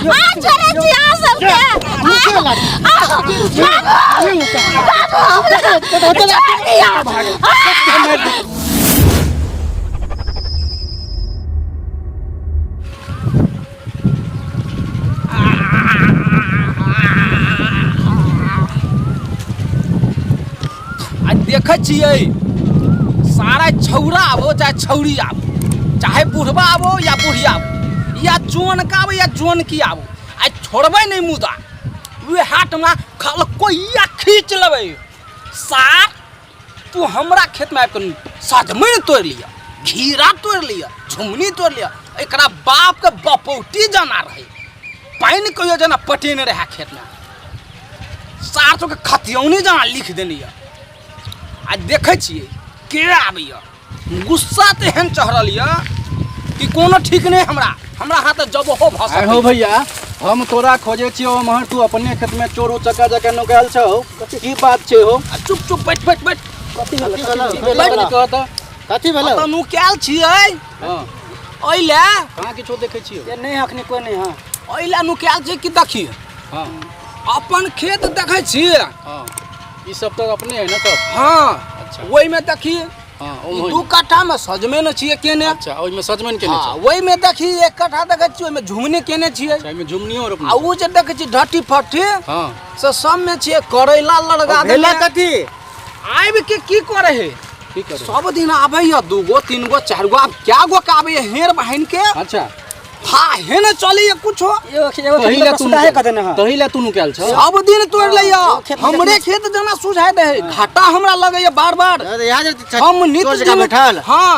छोड़े छी आ सबके देखे छिए सारा छौरा आबो चाहे छौरी आबो चाहे बुढ़वा आबो या बुढ़िया आबो या जोन का आबो या जोन की आबो आ छोड़बे नहीं मुदा वे हाथ में खल कोइया खींच लेबे सार तू हमरा खेत में आके सजमैन तोड़ लिया खीरा तोड़ लिया झुमनी तोड़ लिया एकरा बाप के बपौटी जाना रहे पानी कहियो जना पटेने रहे खेत में सार तो के खतियौनी जाना लिख देनी आ देखे छिए के आबैया गुस्सा तेहन चढ़ल या कि कोनो ठीक नहीं हमरा हाथ जब हो भाषा हो भैया हम तोरा खोजे छियो महर तू अपने खेत में चोरो चक्का जका नुकाल छौ की बात छे हो चुप बैठ कथि कहत कथि भेलो त नुकाल छिए हां ओइला कहां किछो देखे छियो ये नहीं हखनी कोई नहीं हां ओइला नुकाल छै कि देखी हां अपन खेत देखे छिए हां ई सब तो अपने है ना सब हां अच्छा ओइ में देखी हां दू कट्ठा में सजमैन छिए केने अच्छा ओइ में सजमैन केने हां ओइ में देखी एक कट्ठा देखे छिए ओइ में झुमनी केने छिए अच्छा में झुमनियो और आ उ जे देखे छी ढट्टी फट्टी हां से सब में छिए करैला लड़गा भेला कथि आइब के की करे है की करे सब दिन आबे या दूगो तीन गो चार गो अब क्या गो का आबे हेर बहन के अच्छा हां हेने चली कुछो एगो सुधा है कदे ना तहिला तू नुकाल छ सब दिन तोड़ लिया हमरे खेत जना सुझाय दे घाटा हमरा लगे या बार-बार हम नित दिन बैठल हां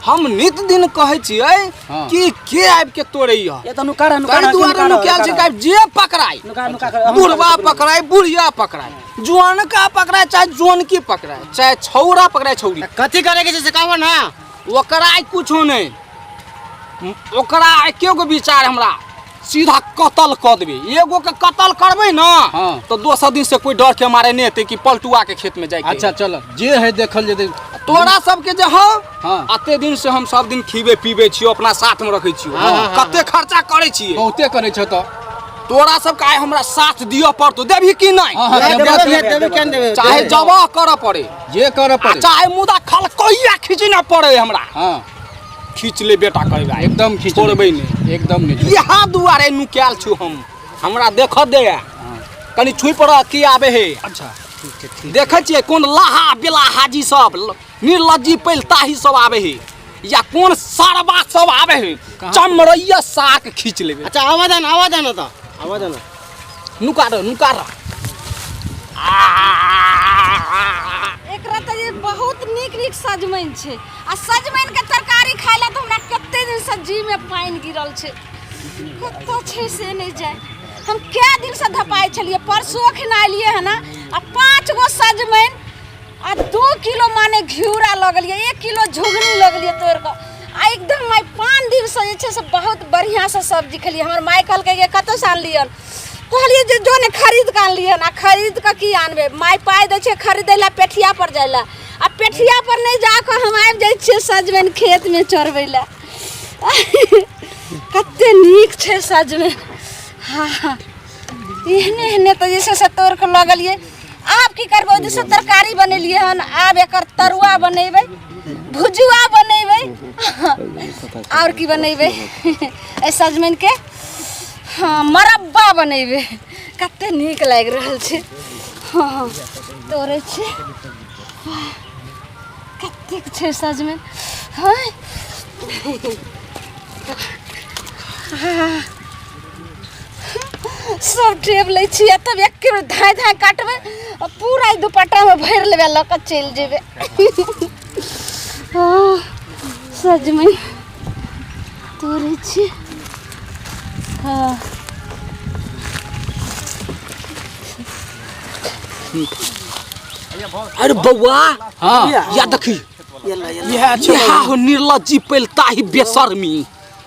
हम नित दिन कहै छियै कि के आइब के तोड़ैया ये तो नुकारा नुकाल छै जे पकड़ाई बुढ़वा पकड़ाई बुढ़िया पकड़ाई जुआन का पकड़ाई चाहे जोन की पकड़ाई चाहे छौरा पकड़ाई छौरी कथि करे के से कहबो ना ओकरा कुछो नहीं ओकरा एके गो विचार हमरा सीधा कत्ल कर देबे एगो के कत्ल करबे ना तो दोसर दिन से कोई डर के मारे नहीं हेते कि पलटुआ के खेत में जाए अच्छा चल जे है देखल जे तोरा सब के जे हो अते दिन से हम सब दिन खीबे पीबे छियो अपना साथ में रखे छियो कते खर्चा करे छिए बहुते करे छ त तोरा सब का हमरा साथ दियो पड़तो देबी कि नहीं देबे चाहे जवाब करे पड़े जे करे पड़े चाहे मुदा खल कोइया खींचना पड़े हमरा हां खींच ले बेटा कहेगा एकदम खींच छोड़बे नहीं एकदम नहीं यहाँ दुआरे नुकाल छु हम हमरा देख दे कनी छुई पड़ की आबे है अच्छा देखे छिए कोन लाहा बेला हाजी सब निर्लज्जी पैलताही सब आबे है या कोन सारबा सब आबे है चमरैया साक खींच लेबे अच्छा आवाज आना तो नुकार एकरा त ये बहुत नीक सजमैन छै आ सजमैन के तरकारी खाइला त हमरा कते दिन से जी में पानी गिरल छै कत्तो छै से नहीं जाय हम क्या दिन से धपाई छलिए परसों खिनालिए है ना आ 5 गो सजमैन आ 2 किलो माने घिउरा लगलिए 1 किलो झुगनी लगलिए तोड़ के आ एकदम माय 5 दिन से जे छै से बहुत बढ़िया से सब्जी खलिए हमर माय कहलकै ये कत्तो से आनलियन कहलिए जे जो ने खरीद के आनलिए ना खरीद के की आनबे माय पाई दे छै खरीदै ला पेठिया पर जाइला आ पेठिया पर नहीं जाके हम आबि जाइ छियै सजमैन खेत में चरबै ला कते नीक छै सजमैन हाँ एहने तो जैसे से तोड़ के लगलिए आब की करबै जैसे तरकारी बनेलिए हन आब एकर तरुआ बनेबै भुजुआ बनेबै और की बनेबै ए सजमैन के हाँ मरब्बा बनेबै कते नीक लाग रहल छै हाँ तोड़े छै कते छै सजमैन हाँ सब टेब ले छिए तब एक के धाय काटबे पूरा दुपट्टा में भर लेबे ल के चल जेबे हां सजमैन तोड़े छी हां अरे बउआ हां या देखी यह हो निर्लज्जी पैलताही बेशर्मी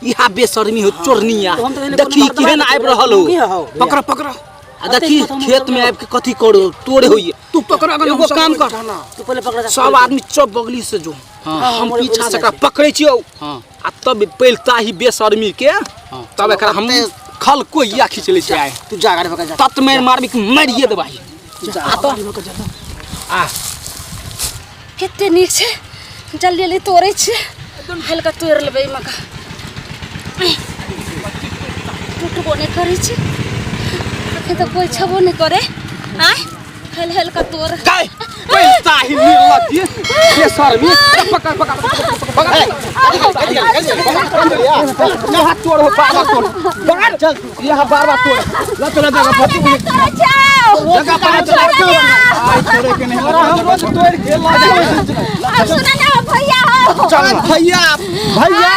यहाँ बेशर्मी हो चोरनिया देखी केहन आबि रहल हो पकड़ आ देखी खेत में आबि के कथी करो तोड़े होइए तू पकड़ एगो काम कर तू पहले पकड़ सब आदमी चौक बगली से जो हम पीछा से एकरा पकड़े छियो आ तब पैलताही बेशर्मी के तब एकरा हम खल कोई या खींच ले आए तू जा गाड़ी पकड़ जा तत में मारबी कि मारिए देबाई आ तो आ कते नीक छै जल्दी जल्दी तोड़े छै हल्का तोड़ लेबै मका टूटबो नहीं करे छै अखन तो कोई छबो नहीं करे आय हल्का तोड़ काय पैसा ही मिलत ये सर में पकड़ पकड़ पकड़ ना हाथ तोड़ हो बाबा तोड़ बाहर चल यहां बाबा तोड़ ला तोड़ा जगह फटी जगह पर चल आई तोड़े के नहीं हम रोज तोड़ के ला सुना ना भैया चल भैया भैया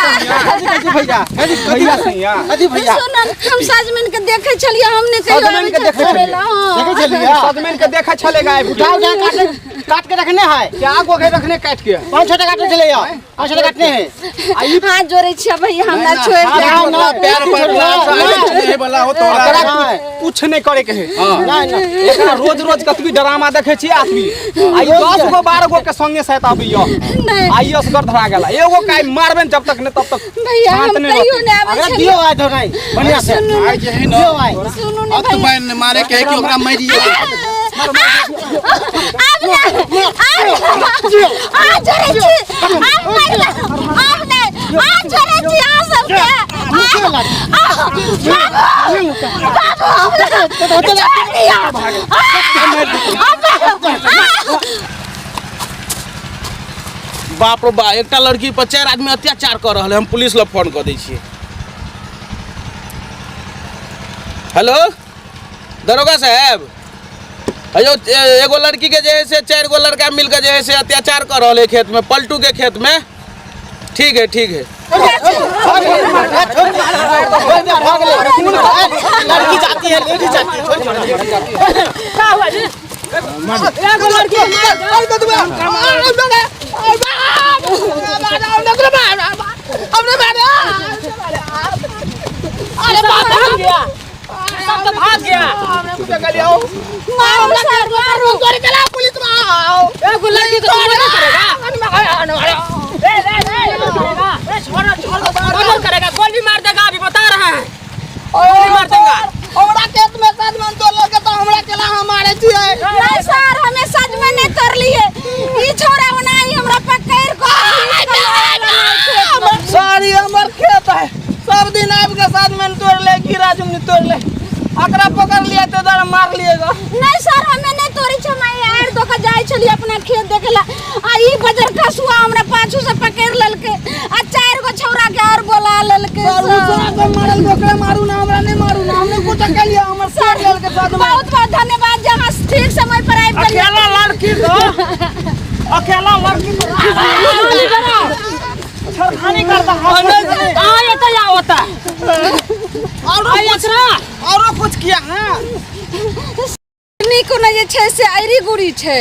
भैया सैया अजी भैया सुना हम साजमन के देखे चलिए हमने सजमन के देखे चलिए सजमन के देखा चलेगा काट के रखने है क्या को के रखने काट के 5 छोटे काटने चले जाओ 5 छोटे काटने हैं आई हाथ जोड़े छिया भैया हमरा छोड़ दे ना पैर पर नहीं बोला हो तोरा कुछ नहीं करे के है ना एकरा रोज रोज कतबी ड्रामा देखे छी आदमी आई 10 गो 12 गो के संगे साथ आबियो नहीं आई एस कर धरा गेला एगो काई मारबे जब तक ने तब तक भैया हम कहियो नहीं आवे अगर छलिए दियो आए तो नहीं बढ़िया से आई जे है दियो ना आए सुनू ने अब तो भैया बैन मारे के है कि ओकरा मारिए बाप रे बा एकटा लड़की पर 4 आदमी अत्याचार कर रहा है हम पुलिस ला फोन कर दै छियै हेलो दरोगा साहब अयो एगो लड़की के जे है से 4 गो लड़का मिल के जे है से अत्याचार कर रहा है खेत में पलटू के खेत में ठीक है लड़की जाती है लेडीज जाती है का हुआ जी एगो लड़की अरे भाग गया सब तो भाग गया मारो सर मारो कर चला पुलिस में आओ एगो लड़की को नहीं करेगा छोड़ करेगा गोल भी मार देगा अभी बता रहा है गोली मार देगा हमरा खेत में सजमन तो लोगे तो हमरा केला हमारे छिए नहीं सर हमें सजमन नहीं तोड़ लिए ई छोरा बनाई हमरा पकड़ को सारी हमर खेत है सब दिन आब के सजमन तोड़ ले कीड़ा जुमनी तोड़ ले अकरा पकड़ लिया तो दर मार लिएगा नहीं सर हमें नहीं तोड़ी छ मैं यार दोका जाय छली अपना खेत देखेला आ ई बजर कसुआ हमरा पाछू से पकड़ ललके आ 4 गो छौरा के और बोला ललके को मारल गोकरा मारू ना हमरा नहीं मारू ना हमने कुछ कर लिया हमर साथ लड़के साथ में बहुत बहुत धन्यवाद जहां ठीक समय पर आइ गेलिए अकेला लड़की तो अकेला लड़की तो छरखानी करता है कहां ये तो या होता और कुछ किया है निको न जे छै से आइरी गुड़ी छै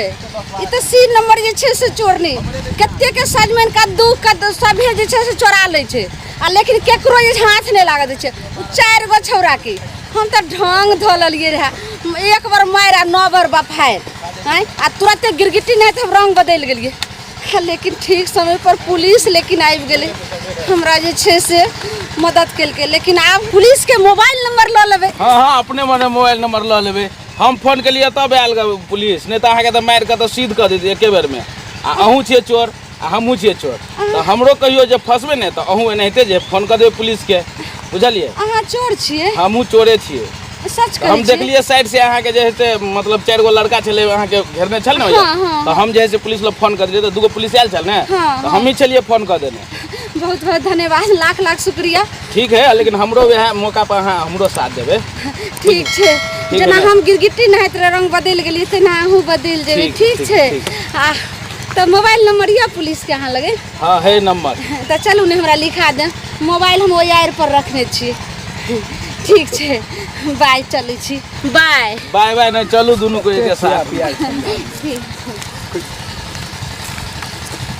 ई तो सी नंबर जे छै से चोरनी कते के सजमन का दू का सभे जे छै से चोरा ले छै आ लेकिन केकरो जे हाथ नहीं लाग दे छै 4 गो छौरा की हम तो ढंग धोलिए रहे एक बार मारा 9 बार बफायर हैं आ तुरंत गिरगिटी नहीं तो रंग बदल गेलिए लेकिन ठीक समय पर पुलिस लेकिन आबि गेले हमरा जे छै से मदद केलके लेकिन आब पुलिस के मोबाइल नंबर ल लेबे हाँ अपने मने मोबाइल नंबर ल लेबे हम फोन के लिए तब आयल पुलिस नहीं तो अहाँके तो मारि के तो सीध कर देती एके बेर में आ अहूँ छियै चोर आ हमहूँ छियै चोर तो हमरो कहियो जे फंसबे ने तो अहूँ एनाहिते जे फोन कर देबै पुलिस के बुझलिए अहाँ चोर छियै हमहूँ चोरे छियै सच कहै हम देखलिए साइड से अहाँ के जे है से मतलब 4 गो लड़का चले अहाँ के घेरने छल ने तो हम जे है से पुलिस लोग फोन कर दिए तो 2 गो पुलिस आयल छल ने तो हम ही चलिए फोन कर देने बहुत बहुत धन्यवाद लाख लाख शुक्रिया ठीक है लेकिन हमरो वह मौका पर अहाँ हमरो साथ देबे ठीक छै जेना हम गिरगिट्टी नहाइत रंग बदल गेलिए तेना अहूँ बदल जेबै ठीक छै आ तो मोबाइल नंबर या पुलिस के अहाँ लगे हाँ है नंबर तो चलू ने हमरा लिखा दे मोबाइल हम ओइ आएर पर रखने छी ठीक छै बाय चलै छी बाय बाय बाय नहीं चलू दोनों को एक साथ ठीक